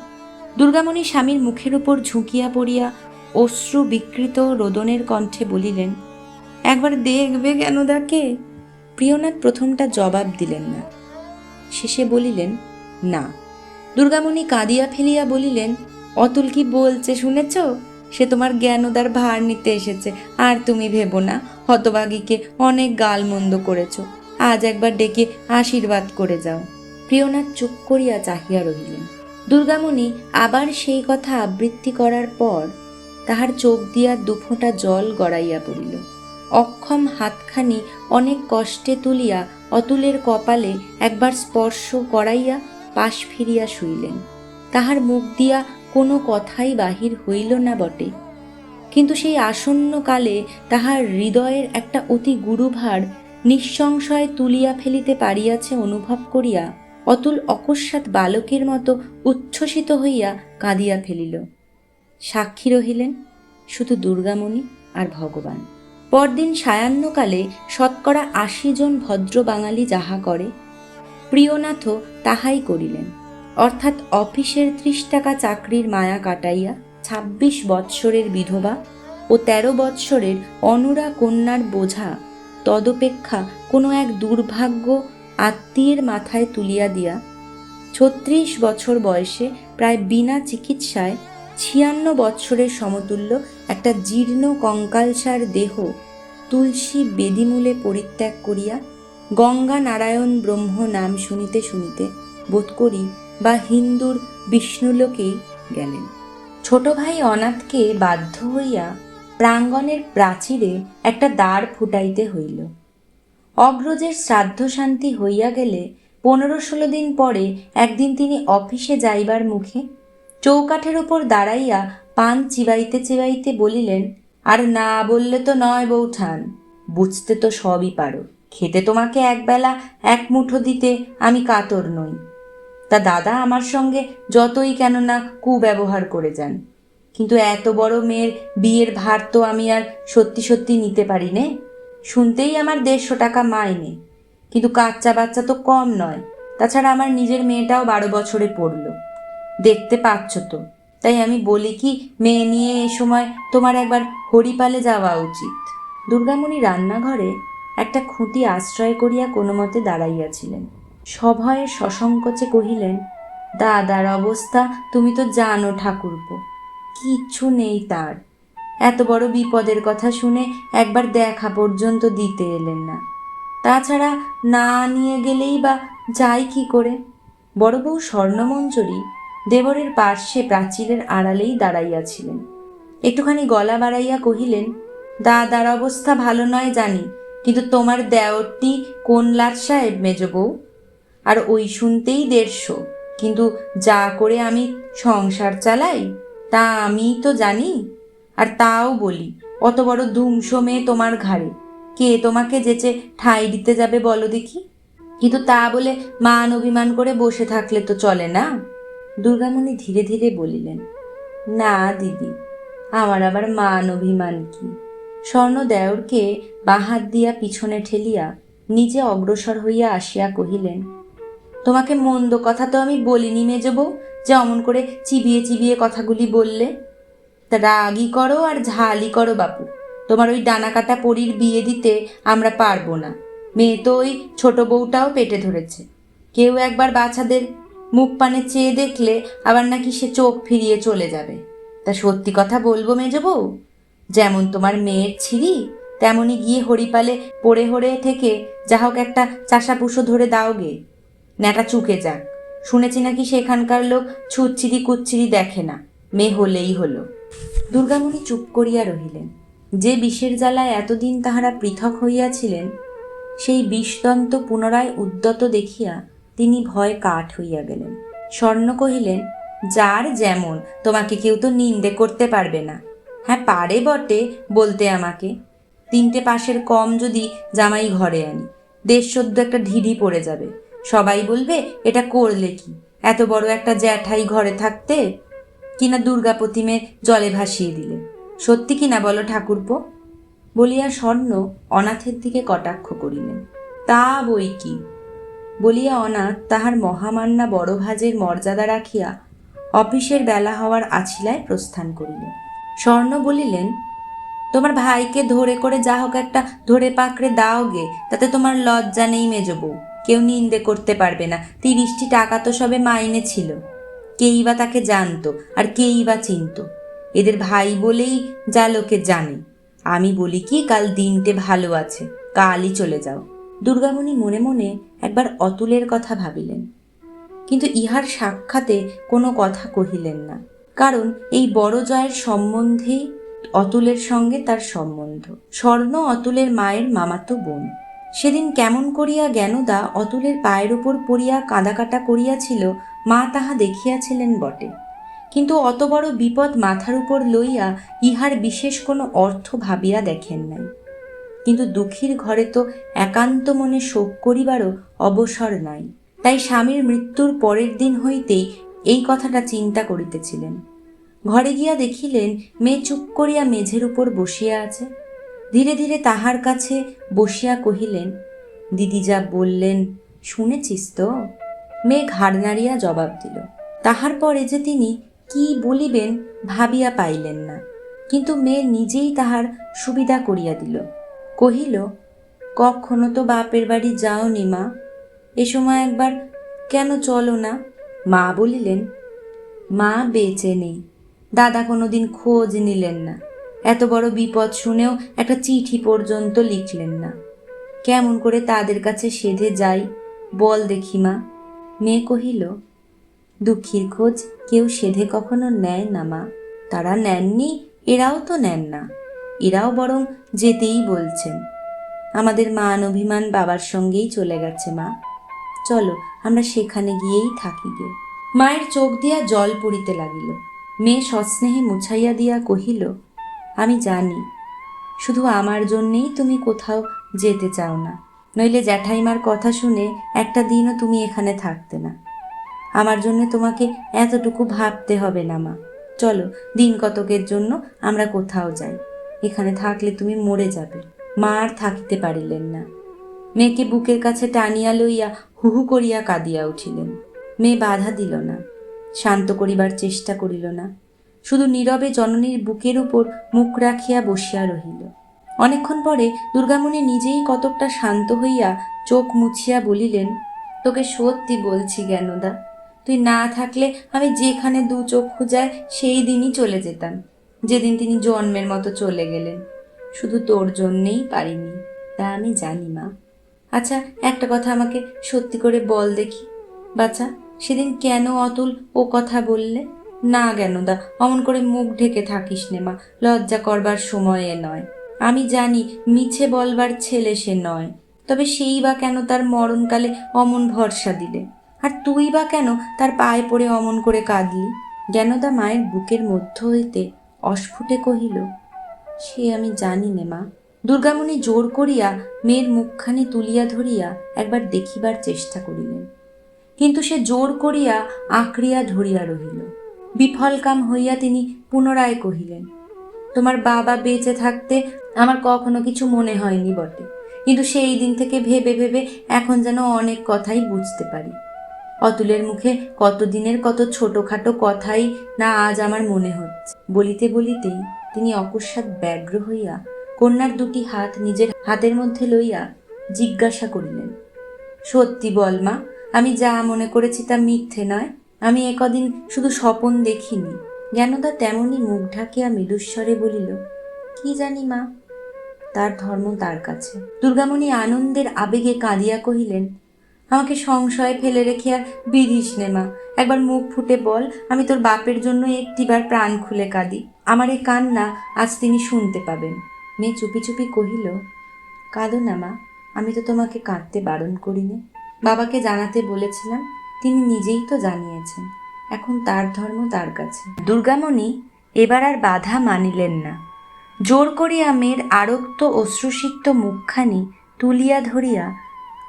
দুর্গামণি স্বামীর মুখের উপর ঝুঁকিয়া পড়িয়া অশ্রু বিকৃত রোদনের কণ্ঠে বলিলেন, একবার দেখবে জ্ঞানদাকে? প্রিয়নাথ প্রথমটা জবাব দিলেন না, শেষে বলিলেন, না। দুর্গামণি কাঁদিয়া ফেলিয়া বলিলেন, অতুল কি বলছে শুনেছ? সে তোমার জ্ঞানদার ভার নিতে এসেছে, আর তুমি ভেবো না হতভাগীকে অনেক গালমন্দ করেছ, আজ একবার ডেকে আশীর্বাদ করে যাও। প্রিয়নাথ চুপ করিয়া চাহিয়া রহিলেন। দুর্গামণি আবার সেই কথা আবৃত্তি করার পর তাহার চোখ দিয়া দুফোঁটা জল গড়াইয়া পড়িল। অক্ষম হাতখানি অনেক কষ্টে তুলিয়া অতুলের কপালে একবার স্পর্শ করাইয়া পাশ ফিরিয়া শুইলেন। তাহার মুখ দিয়া কোনো কথাই বাহির হইল না বটে, কিন্তু সেই আসন্ন কালে তাহার হৃদয়ের একটা অতি গুরুভার নিঃসংশয়ে তুলিয়া ফেলিতে পারিয়াছে অনুভব করিয়া অতুল অকস্মাৎ বালকের মতো উচ্ছ্বসিত হইয়া কাঁদিয়া ফেলিল। সাক্ষী রহিলেন শুধু দুর্গামণি আর ভগবান। পরদিন সায়াহ্নকালে 80 জন ভদ্র বাঙালি যাহা করে, প্রিয়নাথও তাহাই করিলেন। অর্থাৎ অফিসের 30 টাকা চাকরির মায়া কাটাইয়া 26 বৎসরের বিধবা ও 13 বৎসরের অনুরা কন্যার বোঝা তদপেক্ষা কোনো এক দুর্ভাগ্য আত্মীয়ের মাথায় তুলিয়া দিয়া 36 বছর বয়সে প্রায় বিনা চিকিৎসায় 56 বৎসরের সমতুল্য একটা জীর্ণ কঙ্কালসার দেহ তুলসী বেদিমূলে পরিত্যাগ করিয়া গঙ্গা নারায়ণ ব্রহ্ম নাম শুনিতে শুনিতে বোধ করি বা হিন্দুর বিষ্ণুলোকেই গেলেন। ছোট ভাই অনাথকে বাধ্য হইয়া প্রাঙ্গণের প্রাচীরে একটা দ্বার ফুটাইতে হইল। অগ্রজের শ্রাদ্ধ শান্তি হইয়া গেলে 15-16 দিন পরে একদিন তিনি অফিসে যাইবার মুখে চৌকাঠের উপর দাঁড়াইয়া পান চিবাইতে চিবাইতে বলিলেন, আর না বললে তো নয় বৌঠান, বুঝতে তো সবই পারো। খেতে তোমাকে একবেলা এক মুঠো দিতে আমি কাতর নই। তা দাদা আমার সঙ্গে যতই কেন না কুব্যবহার করে যান, কিন্তু এত বড় মেয়ের বিয়ের ভার তো আমি আর সত্যি সত্যি নিতে পারি নে। শুনতেই আমার 150 টাকা মাইনে, কিন্তু কাচ্চা বাচ্চা তো কম নয়। তাছাড়া আমার নিজের মেয়েটাও 12 বছরে পড়ল, দেখতে পাচ্ছ তো। তাই আমি বলি কি, মেয়ে নিয়ে এ সময় তোমার একবার হরিপালে যাওয়া উচিত। দুর্গামণি রান্নাঘরে একটা খুঁটি আশ্রয় করিয়া কোনো মতে দাঁড়াইয়াছিলেন। সভয়ে সসংকোচে কহিলেন, দাদার অবস্থা তুমি তো জানো ঠাকুরপো, কিচ্ছু নেই তার। এত বড় বিপদের কথা শুনে একবার দেখা পর্যন্ত দিতে এলেন না। তাছাড়া না নিয়ে গেলেই বা যাই কি করে। বড় বউ স্বর্ণমঞ্জরী দেবরের পার্শ্বে প্রাচীরের আড়ালেই দাঁড়াইয়াছিলেন। একটুখানি গলা বাড়াইয়া কহিলেন, দাদার অবস্থা ভালো নয় জানি, কিন্তু তোমার দেওরটি কোন লাট সাহেব মেজ বউ, আর ওই শুনতেই 150, কিন্তু যা করে আমি সংসার চালাই তা আমি তো জানি। আর তাও বলি, অত বড় ধুমসো মেয়ে তোমার ঘাড়ে, কে তোমাকে যেচে ঠাঁই দিতে যাবে বলো দেখি। কিন্তু তা বলে মান অভিমান করে বসে থাকলে তো চলে না। দুর্গামণি ধীরে ধীরে বলিলেন, না দিদি, আমার আবার মান অভিমান কি। স্বর্ণ দেওরকে বাঁ হাত দিয়া পিছনে ঠেলিয়া নিজে অগ্রসর হইয়া আসিয়া কহিলেন, তোমাকে মন্দ কথা তো আমি বলিনি মেজ বউ, যে অমন করে চিবিয়ে চিবিয়ে কথাগুলি বললে। তা রাগই করো আর ঝালই করো বাপু, তোমার ওই ডানা কাটা পরীর বিয়ে দিতে আমরা পারবো না। মেয়ে তো ওই ছোট বউটাও পেটে ধরেছে। কেউ একবার বাচ্চাদের মুখ পানে চেয়ে দেখলে আবার নাকি সে চোখ ফিরিয়ে চলে যাবে। তা সত্যি কথা বলবো মেজ বউ, যেমন তোমার মেয়ের ছিরি, তেমনই গিয়ে হরিপালে পড়ে হরে থেকে যা হোক একটা চাষাপুষো ধরে দাও গে, ন্যাটা চুকে যাক। শুনেছি নাকি সেখানকার লোক ছুচ্ছিরি কুচ্ছিরি দেখে না, মেয়ে হলেই হলো। দুর্গামণি চুপ করিয়া রহিলেন। যে বিষের জ্বালায় এতদিন তাহারা পৃথক হইয়াছিলেন, সেই বিষদন্ত পুনরায় উদ্যত দেখিয়া তিনি ভয় কাঠ হইয়া গেলেন। স্বর্ণ কহিলেন, যার যেমন, তোমাকে কেউ তো নিন্দে করতে পারবে না। হ্যাঁ পারে বটে বলতে আমাকে, 3টে পাশের কম যদি জামাই ঘরে আনি, 150 একটা ঢিঢি পড়ে যাবে। সবাই বলবে এটা করলে কি, এত বড় একটা জ্যাঠাই ঘরে থাকতে কিনা দুর্গাপতি মেয়ে জলে ভাসিয়ে দিলে। সত্যি কিনা বলো ঠাকুরপো? বলিয়া স্বর্ণ অনাথের দিকে কটাক্ষ করিলেন। তা বই কি, বলিয়া অনাথ তাহার মহামান্না বড় ভাজের মর্যাদা রাখিয়া অফিসের বেলা হওয়ার আছিলায় প্রস্থান করিল। স্বর্ণ বলিলেন, তোমার ভাইকে ধরে করে যা হোক একটা ধরে পাকড়ে দাও গে, তাতে তোমার লজ্জা নেই মেজ বউ? কেউ নিন্দে করতে পারবে না। 30টি টাকা তো সবে মাইনে ছিল। কেই বা তাকে জানতো আর কেই বা চিনত? এদের ভাই বলেই যা লোকে জানে। আমি বলি কি, কাল দিনটে ভালো আছে, কালই চলে যাও। দুর্গামণি মনে মনে একবার অতুলের কথা ভাবিলেন, কিন্তু ইহার সাক্ষাতে কোনো কথা কহিলেন না। কারণ এই বড় জয়ের সম্বন্ধেই অতুলের সঙ্গে তার সম্বন্ধ। স্বর্ণ অতুলের মায়ের মামাতো বোন। সেদিন কেমন করিয়া জ্ঞানদা অতুলের পায়ের উপর পড়িয়া কাঁদাকাটা করিয়াছিল, মা তাহা দেখিয়াছিলেন বটে, কিন্তু অত বড় বিপদ মাথার উপর লইয়া ইহার বিশেষ কোনো অর্থ ভাবিয়া দেখেন নাই। কিন্তু দুঃখীর ঘরে তো একান্ত মনে শোক করিবারও অবসর নাই। তাই স্বামীর মৃত্যুর পরের দিন হইতেই এই কথাটা চিন্তা করিতেছিলেন। ঘরে গিয়া দেখিলেন মেয়ে চুপ করিয়া মেঝের উপর বসিয়া আছে। ধীরে ধীরে তাহার কাছে বসিয়া কহিলেন, দিদি যা বললেন শুনেছিস তো? মেয়ে ঘাড় নাড়িয়া জবাব দিল। তাহার পরে যে তিনি কি বলিবেন ভাবিয়া পাইলেন না, কিন্তু মেয়ে নিজেই তাহার সুবিধা করিয়া দিল। কহিল, কখনো তো বাপের বাড়ি যাওনি মা, এ সময় একবার কেন চলো না? মা বলিলেন, মা বেঁচে নেই, দাদা কোনোদিন খোঁজ নিলেন না, এত বড় বিপদ শুনেও একটা চিঠি পর্যন্ত লিখলেন না। কেমন করে তাদের কাছে সেধে যাই বল দেখি মা? মেয়ে কহিল, দুঃখীর খোঁজ কেউ সেধে কখনো নেয় না মা। তারা নেননি, এরাও তো নেন না, এরাও বরং যেতেই বলছেন। আমাদের মান অভিমান বাবার সঙ্গেই চলে গেছে মা, চলো আমরা সেখানে গিয়েই থাকি গে। মায়ের চোখ দিয়া জল পড়িতে লাগিল। মেয়ে সস্নেহে মুছাইয়া দিয়া কহিল, আমি জানি, শুধু আমার জন্যেই তুমি কোথাও যেতে চাও না, নইলে জ্যাঠাইমার কথা শুনে একটা দিনও তুমি এখানে থাকতে না। আমার জন্য তোমাকে এতটুকু ভাবতে হবে না মা। চলো, দিন কতকের জন্য আমরা কোথাও যাই, এখানে থাকলে তুমি মরে যাবে। মা আর থাকিতে পারিলেন না। মেয়েকে বুকের কাছে টানিয়া লইয়া হুহু করিয়া কাঁদিয়া উঠিলেন। মেয়ে বাধা দিল না, শান্ত করিবার চেষ্টা করিল না, শুধু নীরবে জননীর বুকের উপর মুখ রাখিয়া বসিয়া রহিল। অনেকক্ষণ পরে দুর্গামণি নিজেই কতকটা শান্ত হইয়া চোখ মুছিয়া বলিলেন, তোকে সত্যি বলছি জ্ঞানদা, তুই না থাকলে আমি যেখানে দু চক্ষু যায় সেই দিনই চলে যেতাম, যেদিন তিনি জন্মের মতো চলে গেলেন। শুধু তোর জন্যেই পারিনি, তা আমি জানি মা। আচ্ছা, একটা কথা আমাকে সত্যি করে বল দেখি বাছা, সেদিন কেন অতুল ও কথা বললে? না জ্ঞানদা, অমন করে মুখ ঢেকে থাকিস নে মা, লজ্জা করবার সময়ে নয়। আমি জানি মিছে বলবার ছেলে সে নয়, তবে সেই বা কেন তার মরণকালে অমন ভরসা দিলে? আর তুই বা কেন তার পায়ে পড়ে অমন করে কাঁদলি? জ্ঞানদা মায়ের বুকের মধ্য হইতে অস্ফুটে কহিল, সে আমি জানি নে মা। দুর্গামণি জোর করিয়া মেয়ের মুখখানি তুলিয়া ধরিয়া একবার দেখিবার চেষ্টা করিলেন, কিন্তু সে জোর করিয়া আঁকড়িয়া ধরিয়া রহিল। বিফল কাম হইয়া তিনি পুনরায় কহিলেন, তোমার বাবা বেঁচে থাকতে আমার কখনো কিছু মনে হয়নি বটে, কিন্তু সেই দিন থেকে ভেবে ভেবে এখন যেন অনেক কথাই বুঝতে পারি। অতুলের মুখে কতদিনের কত ছোটখাটো কথাই না আজ আমার মনে হচ্ছে। বলিতে বলিতেই তিনি অকস্মাৎ ব্যগ্র হইয়া কন্যার দুটি হাত নিজের হাতের মধ্যে লইয়া জিজ্ঞাসা করিলেন, সত্যি বল মা, আমি যা মনে করেছি তা মিথ্যে নয়? আমি একদিন শুধু স্বপন দেখিনি। জ্ঞানদা তেমনি মুখ ঢাকিয়া মৃদুস্বরে বলিল, কি জানি মা, তার ধর্ম তার কাছে। দুর্গামণি আনন্দের আবেগে কাঁদিয়া কহিলেন, আমাকে সংশয়ে ফেলে রেখে আর বিধিস নে মা, একবার মুখ ফুটে বল, আমি তোর বাপের জন্য একটিবার প্রাণ খুলে কাঁদি। আমার এই কান্না আজ তিনি শুনতে পাবেন। মেয়ে চুপি চুপি কহিল, কাঁদো না মা, আমি তো তোমাকে কাঁদতে বারণ করিনি। বাবাকে জানাতে বলেছিলাম, তিনি নিজেই তো জানিয়েছেন। এখন তার ধর্ম তার কাছে। দুর্গামণি এবার আর বাধা মানিলেন না। জোর করিয়া মেয়ের আরক্ত অশ্রুসিক্ত মুখখানি তুলিয়া ধরিয়া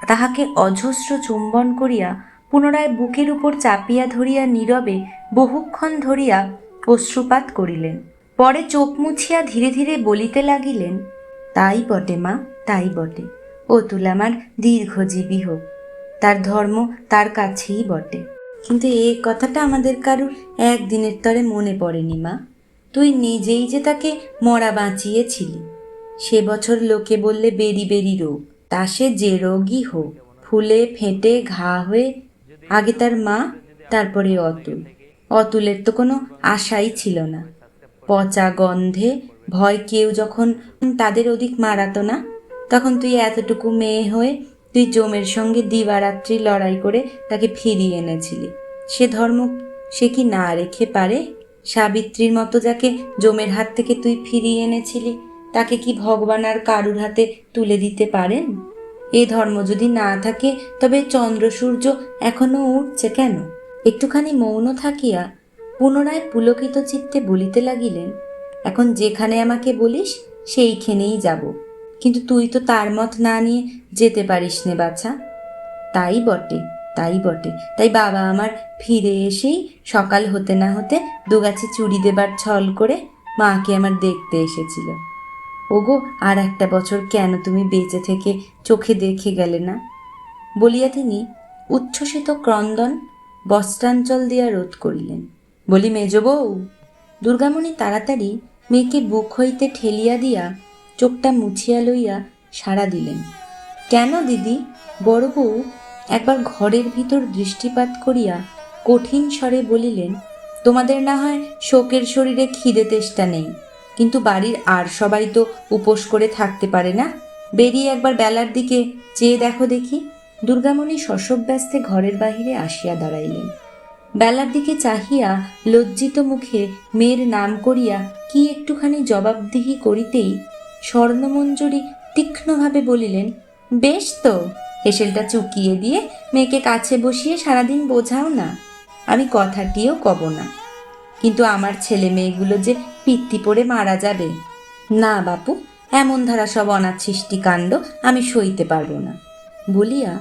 তাহাকে অজস্র চুম্বন করিয়া পুনরায় বুকের উপর চাপিয়া ধরিয়া নীরবে বহুক্ষণ ধরিয়া অশ্রুপাত করিলেন। পরে চোখ মুছিয়া ধীরে ধীরে বলিতে লাগিলেন, তাই বটে মা, তাই বটে। অতুল আমার দীর্ঘজীবী হোক, তার ধর্ম তার কাছেই বটে। কিন্তু এই কথাটা আমাদের কারুর একদিনের তরে মনে পড়েনি মা। তুই নিজেই যে তাকে মরা বাঁচিয়েছিলি। সে বছর লোকে বললে বেরি বেরি রোগ, তা সে যে রোগই হোক, ফুলে ফেটে ঘা হয়ে আগে তার মা, তারপরে অতুল। অতুলের তো কোনো আশাই ছিল না। পচা গন্ধে ভয় কেউ যখন তাদের অধিক মারাতো না, তখন তুই এতটুকু মেয়ে হয়ে তুই জমের সঙ্গে দিবারাত্রি লড়াই করে তাকে ফিরিয়ে এনেছিলি। সে ধর্ম সে কি না রেখে পারে? সাবিত্রীর মতো যাকে জমের হাত থেকে তুই ফিরিয়ে এনেছিলি, তাকে কি ভগবান আর কারুর হাতে তুলে দিতে পারেন? এ ধর্ম যদি না থাকে তবে চন্দ্র সূর্য এখনো উঠছে কেন? একটুখানি মৌন থাকিয়া পুনরায় পুলকিত চিত্তে বলিতে লাগিলেন, এখন যেখানে আমাকে বলিস সেইখানেই যাব, কিন্তু তুই তো তার মত না নিয়ে যেতে পারিস নে বাছা। তাই বটে, তাই বটে। তাই বাবা আমার ফিরে এসেই সকাল হতে না হতে দুগাছি চুড়ি দেবার ছল করে মাকে আমার দেখতে এসেছিল। ওগো, আর একটা বছর কেন তুমি বেঁচে থেকে চোখে দেখে গেলে না? বলিয়া তিনি উচ্ছ্বসিত ক্রন্দন বস্ত্রাঞ্চল দিয়া রোধ করিলেন। বলি, মেজ বউ। দুর্গামণি তাড়াতাড়ি মেয়েকে বুক হইতে ঠেলিয়া দিয়া চোখটা মুছিয়া লইয়া সাড়া দিলেন। কেন দিদি? বড় বউ একবার ঘরের ভিতর দৃষ্টিপাত করিয়া কঠিন স্বরে বলিলেন, তোমাদের না হয় শোকের শরীরে খিদে তেষ্টা নেই, কিন্তু বাড়ির আর সবাই তো উপোস করে থাকতে পারে না। বেরিয়ে একবার বেলার দিকে চেয়ে দেখো দেখি। দুর্গামণি শশব্যস্তে ঘরের বাহিরে আসিয়া দাঁড়াইলেন। বেলার দিকে চাহিয়া লজ্জিত মুখে মেয়ের নাম করিয়া কি একটুখানি জবাবদিহি করিতেই স্বর্ণমঞ্জুরি তীক্ষ্ণভাবে বলিলেন, বেশ তো, হেসেলটা চুকিয়ে দিয়ে মেয়েকে কাছে বসিয়ে সারাদিন বোঝাও না। আমি কথাটিও কব না, কিন্তু আমার ছেলে মেয়েগুলো যে পিত্তি পড়ে মারা যাবে। না বাপু, এমন ধারা সব অনাথ সৃষ্টি কাণ্ড আমি সইতে পারবো না বলিয়া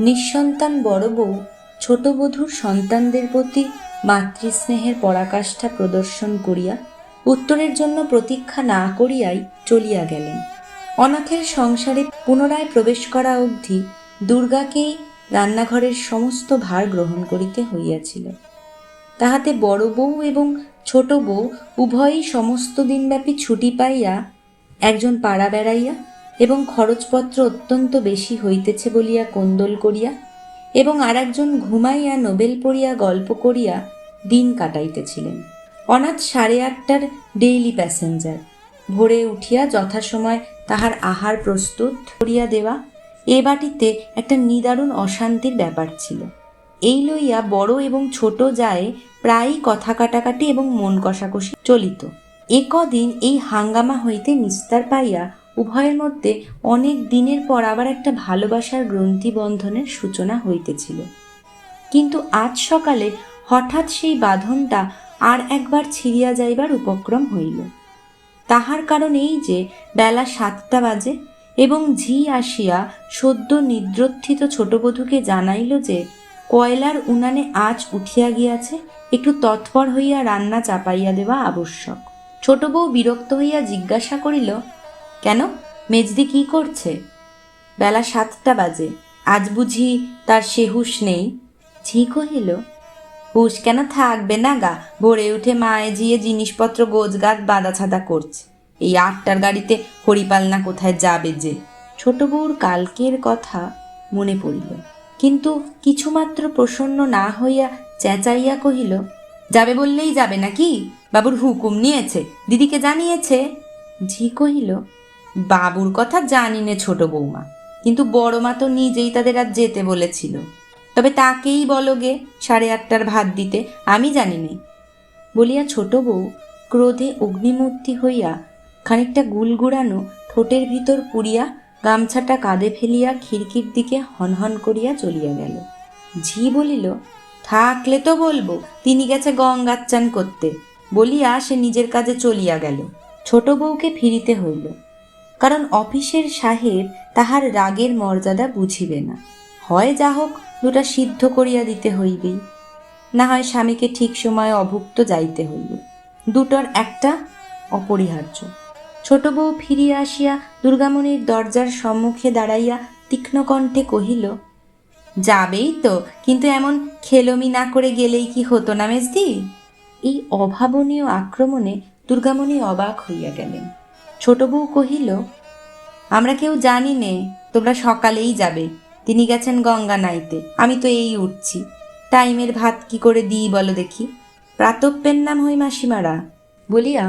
নিঃসন্তান বড় বউ ছোট বধূর সন্তানদের প্রতি মাতৃস্নেহের পরাকাষ্ঠা প্রদর্শন করিয়া উত্তরের জন্য প্রতীক্ষা না করিয়াই চলিয়া গেলেন। অনাথের সংসারে পুনরায় প্রবেশ করা অবধি দুর্গাকেই রান্নাঘরের সমস্ত ভার গ্রহণ করিতে হইয়াছিল। তাহাতে বড় বউ এবং ছোট বউ উভয়ই সমস্ত দিনব্যাপী ছুটি পাইয়া, একজন পাড়া বেড়াইয়া এবং খরচপত্র অত্যন্ত বেশি হইতেছে বলিয়া কোন্দল করিয়া, এবং আর একজন ঘুমাইয়া নোবেল পড়িয়া গল্প করিয়া দিন কাটাইতেছিলেন। অনাথ 8:30টার ডেইলি প্যাসেঞ্জার। ভোরে উঠিয়া যথাসময় তাহার আহার প্রস্তুত করিয়া দেওয়া এ বাটিতে একটা নিদারুণ অশান্তির ব্যাপার ছিল। এই লইয়া বড় এবং ছোট যায় প্রায়ই কথা কাটাকাটি এবং মন কষাকষি চলিত। একদিন এই হাঙ্গামা হইতে নিস্তার পাইয়া উভয়ের মধ্যে অনেক দিনের পর আবার একটা ভালোবাসার গ্রন্থি বন্ধনের সূচনা হইতেছিল। কিন্তু আজ সকালে হঠাৎ সেই বাঁধনটা আর একবার ছিঁড়িয়া যাইবার উপক্রম হইল। তাহার কারণ এই যে বেলা 7টা বাজে এবং ঝি আসিয়া সদ্য নিদ্রোত্থিত ছোটবধূকে জানাইল যে কয়লার উনানে আঁচ উঠিয়া গিয়াছে, একটু তৎপর হইয়া রান্না চাপাইয়া দেওয়া আবশ্যক। ছোট বউ বিরক্ত হইয়া জিজ্ঞাসা করিল, কেন, মেজদি কি করছে? বেলা 7টা বাজে, আজ বুঝি তার সে হুঁশ নেই? ঝি কহিল, হুঁশ কেন থাকবে না গা, ভোরে উঠে মায়ে জিয়ে জিনিসপত্র গোছগাছ বাঁধা ছাদা করছে। এই 8টার গাড়িতে হরিপাল না কোথায় যাবে যে। ছোট বউর কালকের কথা মনে পড়িল, কিন্তু কিছুমাত্র প্রসন্ন না হইয়া চেঁচাইয়া কহিল, যাবে বললেই যাবে নাকি? বাবুর হুকুম নিয়েছে, দিদিকে জানিয়েছে? ঝি কহিল, বাবুর কথা জানি নে ছোট বৌমা, কিন্তু বড় মা তো নিজেই তাদের আজ যেতে বলেছিল। তবে তাকেই বলো গে 8:30টার ভাত দিতে, আমি জানি নে বলিয়া ছোট বউ ক্রোধে অগ্নিমূর্তি হইয়া খানিকটা গুলগুড়ানো ঠোঁটের ভিতর পুড়িয়া গামছাটা কাঁধে ফেলিয়া খিড়কির দিকে হনহন করিয়া চলিয়া গেল। ঝি বলিল, থাকলে তো বলবো তিনি গেছে গঙ্গার চান করতে বলিয়া সে নিজের কাজে চলিয়া গেল। ছোট বউকে ফিরিতে হইল, কারণ অফিসের সাহেব তাহার রাগের মর্যাদা বুঝিবে না। হয় যা হোক 2টা সিদ্ধ করিয়া দিতে হইবেই, না হয় স্বামীকে ঠিক সময়ে অভুক্ত যাইতে হইবে। 2টোর একটা অপরিহার্য। ছোট বউ ফিরিয়া আসিয়া দুর্গামণির দরজার সম্মুখে দাঁড়াইয়া তীক্ষ্ণ কণ্ঠে কহিল, যাবেই তো, কিন্তু এমন খেলমি না করে গেলেই কি হতো না মেজদি? এই অভাবনীয় আক্রমণে দুর্গামণি অবাক হইয়া গেলেন। ছোট বউ কহিল, আমরা কেউ জানি নে, তোমরা সকালেই যাবে, তিনি গেছেন গঙ্গা নাইতে, আমি তো এই উঠছি, টাইমের ভাত কি করে দিই বলো দেখি, প্রাতপ্যের নাম হই মাসিমারা বলিয়া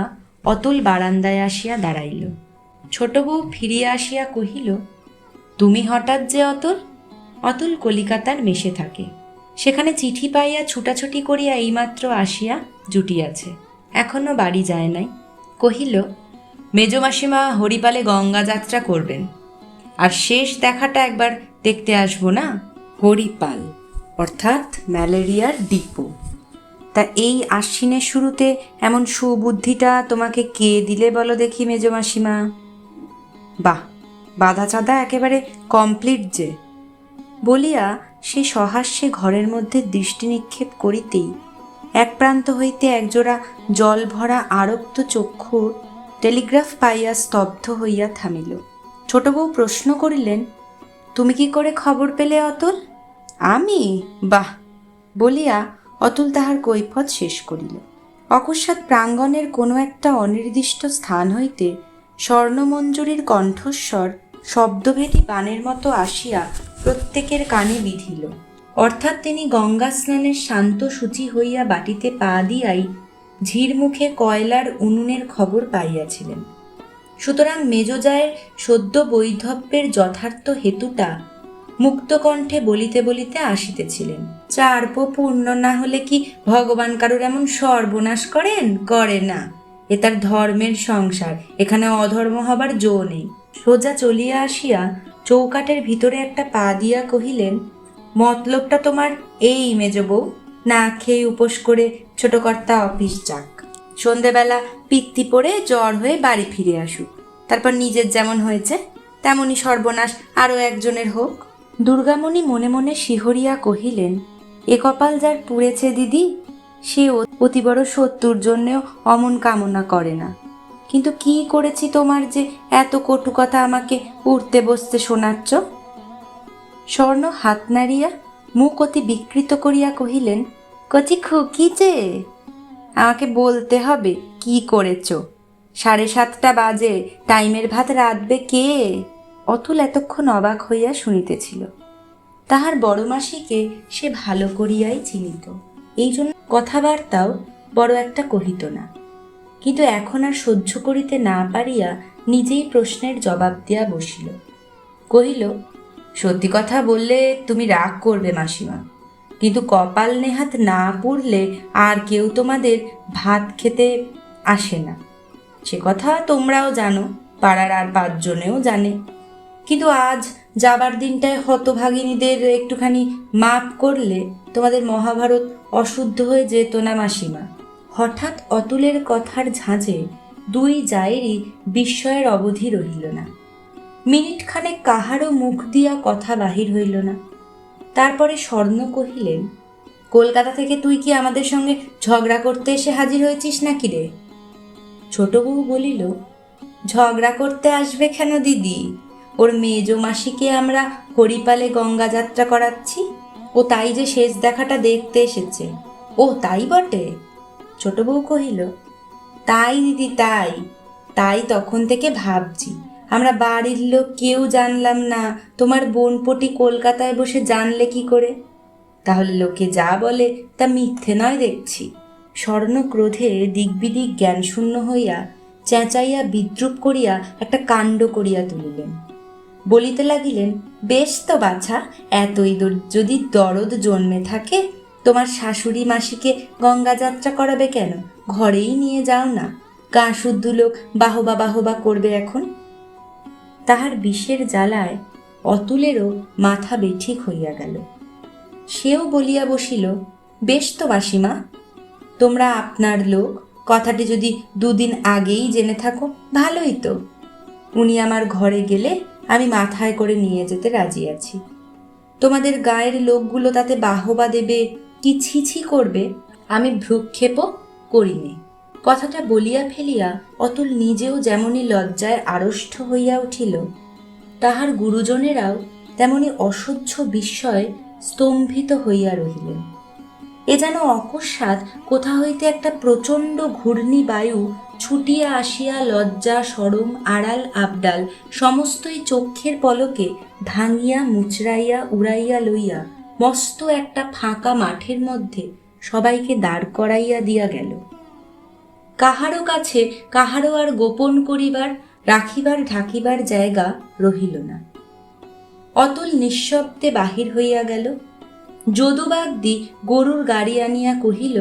অতুল বারান্দায় আসিয়া দাঁড়াইল। ছোট বউ ফিরিয়া আসিয়া কহিল, তুমি হঠাৎ যে অতুল? অতুল কলিকাতার মেশে থাকে, সেখানে চিঠি পাইয়া ছুটাছুটি করিয়া এইমাত্র আসিয়া জুটিয়াছে, এখনো বাড়ি যায় নাই। কহিল, মেজ মাসিমা হরিপালে গঙ্গা যাত্রা করবেন, আর শেষ দেখাটা একবার দেখতে আসবো না। হরিপাল অর্থাৎ ম্যালেরিয়ার ডিপো। তা এই আশ্বিনের শুরুতে এমন সুবুদ্ধিটা তোমাকে কে দিলে বলো দেখি মেজ মাসিমা? বাহ, বাধা চাঁদা একেবারে কমপ্লিট যে বলিয়া সে সহাস্যে ঘরের মধ্যে দৃষ্টি নিক্ষেপ করিতেই এক প্রান্ত হইতে একজোড়া জল ভরা আরক্ত চক্ষুর টেলিগ্রাফ পাইয়া স্তব্ধ হইয়া থামিল। ছোট বউ প্রশ্ন করিলেন, তুমি কি করে খবর পেলে অতুল? আমি? বাহ বলিয়া অতুল তাহার কৈফত শেষ করিল। অকস্মাৎ প্রাঙ্গণের কোনো একটা অনির্দিষ্ট স্থান হইতে স্বর্ণমঞ্জুরির কণ্ঠস্বর শব্দভেদী বাণের মতো আসিয়া প্রত্যেকের কানে বিঁধিল। অর্থাৎ তিনি গঙ্গা স্নানের শান্ত সূচি হইয়া বাটিতে পা দিয়াই ঝির মুখে কয়লার উনুনের খবর পাইয়াছিলেন। সুতরাং মেজজায়ের সদ্য বৈধব্যের যথার্থ হেতুটা মুক্তকণ্ঠে বলিতে বলিতে আসিতেছিলেন। 4 পো পূর্ণ না হলে কি ভগবান কারুর এমন সর্বনাশ করেন? করে না, এ তার ধর্মের সংসার, এখানে অধর্ম হবার জো নেই। সোজা চলিয়া আসিয়া চৌকাটের ভিতরে একটা পা দিয়া কহিলেন, মতলবটা তোমার এই মেজ বউ? না খেয়ে উপোস করে ছোট কর্তা অফিস যাক, সন্ধেবেলা পিত্তি পড়ে জ্বর হয়ে বাড়ি ফিরে আসুক, তারপর নিজের যেমন হয়েছে তেমনই সর্বনাশ আরও একজনের হোক। দুর্গামণি মনে মনে শিহরিয়া কহিলেন, এ কপাল যার পুড়েছে দিদি, সে অতি বড় শত্রুর জন্যেও অমন কামনা করে না। কিন্তু কি করেছি তোমার যে এত কটু কথা আমাকে উঠতে বসতে শোনাচ্ছ? স্বর্ণ হাত নাড়িয়া মুখ অতি বিকৃত করিয়া কহিলেন, কচি খুকি যে, আমাকে বলতে হবে কি করেছ? 7:30 বাজে, টাইমের ভাত রাঁধবে কে? অতুল এতক্ষণ অবাক হইয়া শুনিতেছিল। তাহার বড় মাসিকে সে ভালো করিয়াই চিনিত, এই জন্য কথাবার্তাও বড় একটা কহিত না। কিন্তু এখন আর সহ্য করিতে না পারিয়া নিজেই প্রশ্নের জবাব দিয়া বসিল। কহিল, সত্যি কথা বললে তুমি রাগ করবে মাসিমা, কিন্তু কপাল নেহাত না পুড়লে আর কেউ তোমাদের ভাত খেতে আসে না, সে কথা তোমরাও জানো, পাড়ার আর 5 জনেও জানে। কিন্তু আজ যাবার দিনটায় হতভাগিনীদের একটুখানি মাপ করলে তোমাদের মহাভারত অশুদ্ধ হয়ে যেত না মাসিমা। হঠাৎ অতুলের কথার ঝাঁঝে 2 জায়েরই বিস্ময়ের অবধি রহিল না। মিনিটখানেক কাহারও মুখ দিয়া কথা বাহির হইল না। তারপরে স্বর্ণ কহিলেন, কলকাতা থেকে তুই কি আমাদের সঙ্গে ঝগড়া করতে এসে হাজির হয়েছিস নাকি রে? ছোট বউ বলিল, ঝগড়া করতে আসবে কেন দিদি? ওর মেজো মাসিকে আমরা হরিপালে গঙ্গা যাত্রা করাচ্ছি, ও তাই যে শেষ দেখাটা দেখতে এসেছে। ও তাই বটে? ছোট বউ কহিল, তাই দিদি, তাই তখন থেকে ভাবছি, আমরা বাড়ির লোক কেউ জানলাম না, তোমার বোনপটি কলকাতায় বসে জানলে কি করে? তাহলে লোকে যা বলে তা মিথ্যে নয় দেখছি। স্বর্ণ ক্রোধে দিগ্বিদিক জ্ঞানশূন্য হইয়া চেঁচাইয়া বিদ্রুপ করিয়া একটা কাণ্ড করিয়া তুলিলেন। বলিতে লাগিলেন, বেশ তো বাছা, এতই যদি দরদ জন্মে থাকে, তোমার শাশুড়ি মাসিকে গঙ্গা যাত্রা করাবে কেন? ঘরেই নিয়ে যাও না, গা শুদ্ধ লোক বাহবা বাহবা করবে এখন। তাহার বিষের জ্বালায় অতুলেরও মাথা বেঠিক হইয়া গেল। সেও বলিয়া বসিল, বেশ তো মাসিমা, তোমরা আপনার লোক, কথাটি যদি 2 দিন আগেই জেনে থাকো ভালোই তো। উনি আমার ঘরে গেলে আমি মাথায় করে নিয়ে যেতে রাজি আছি। তোমাদের গায়ের লোকগুলো তাতে বাহবা দেবে কি ছিছি করবে আমি ভ্রুক্ষেপও করিনি। কথাটা বলিয়া ফেলিয়া অতুল নিজেও যেমনি লজ্জায় আড়ষ্ট হইয়া উঠিল, তাহার গুরুজনেরাও তেমনি অসহ্য বিস্ময়ে স্তম্ভিত হইয়া রহিলেন। এ যেন অকস্মাৎ কোথা হইতে একটা প্রচণ্ড ঘূর্ণি বায়ু ছুটিয়া আসিয়া লজ্জা শরম আড়াল আবডাল সমস্তই চক্ষের পলকে ভাঙিয়া মুচড়াইয়া উড়াইয়া লইয়া মস্ত একটা ফাঁকা মাঠের মধ্যে সবাইকে দাঁড় করাইয়া দিয়া গেল। কাহারও কাছে কাহারও আর গোপন করিবার রাখিবার ঢাকিবার জায়গা রহিল না। অতুল নিঃশব্দে বাহির হইয়া গেল। যদুবাগদি গরুর গাড়ি আনিয়া কহিল,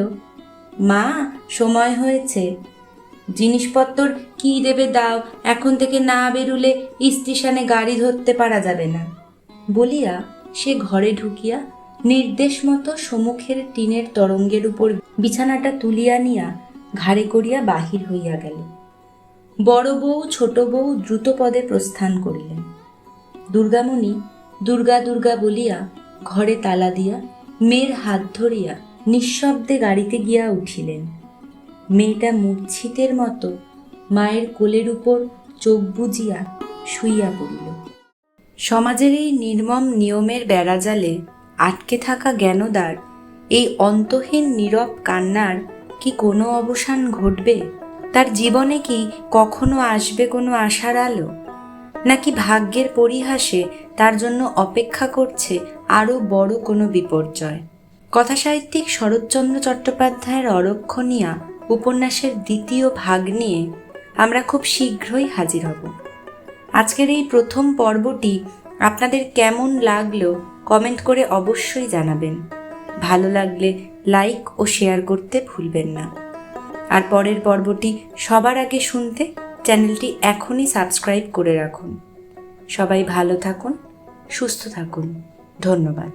মা, সময় হয়েছে, জিনিসপত্তর কি দেবে দাও, এখন থেকে না বেরুলে স্টেশনে গাড়ি ধরতে পারা যাবে না। বলিয়া সে ঘরে ঢুকিয়া নির্দেশ মতো সম্মুখের টিনের তরঙ্গের উপর বিছানাটা তুলিয়া নিয়া ঘাড়ে করিয়া বাহির হইয়া গেল। বড় বউ ছোট বউ দ্রুত পদে প্রস্থান করিলেন। দুর্গামণি দুর্গা দুর্গা বলিয়া ঘরে তালা দিয়া মেয়ের হাত ধরিয়া নিঃশব্দে গাড়িতে গিয়া উঠিলেন। মেয়েটা মূর্ছিতের মতো মায়ের কোলের উপর চোখ বুজিয়া শুইয়া পড়িল। সমাজের এই নির্মম নিয়মের বেড়াজালে আটকে থাকা জ্ঞানদার এই অন্তহীন নীরব কান্নার কি কোনো অবসান ঘটবে? তার জীবনে কি কখনো আসবে কোনো আশার আলো? নাকি ভাগ্যের পরিহাসে তার জন্য অপেক্ষা করছে আরও বড় কোনো বিপর্যয়? কথাসাহিত্যিক শরৎচন্দ্র চট্টোপাধ্যায়ের অরক্ষণীয়া উপন্যাসের 2য় ভাগ নিয়ে আমরা খুব শীঘ্রই হাজির হব। আজকের এই প্রথম পর্বটি আপনাদের কেমন লাগলো কমেন্ট করে অবশ্যই জানাবেন। ভালো লাগলে লাইক ও শেয়ার করতে ভুলবেন না। আর পরের পর্বটি সবার আগে শুনতে চ্যানেলটি এখনই সাবস্ক্রাইব করে রাখুন। সবাই ভালো থাকুন, সুস্থ থাকুন। ধন্যবাদ।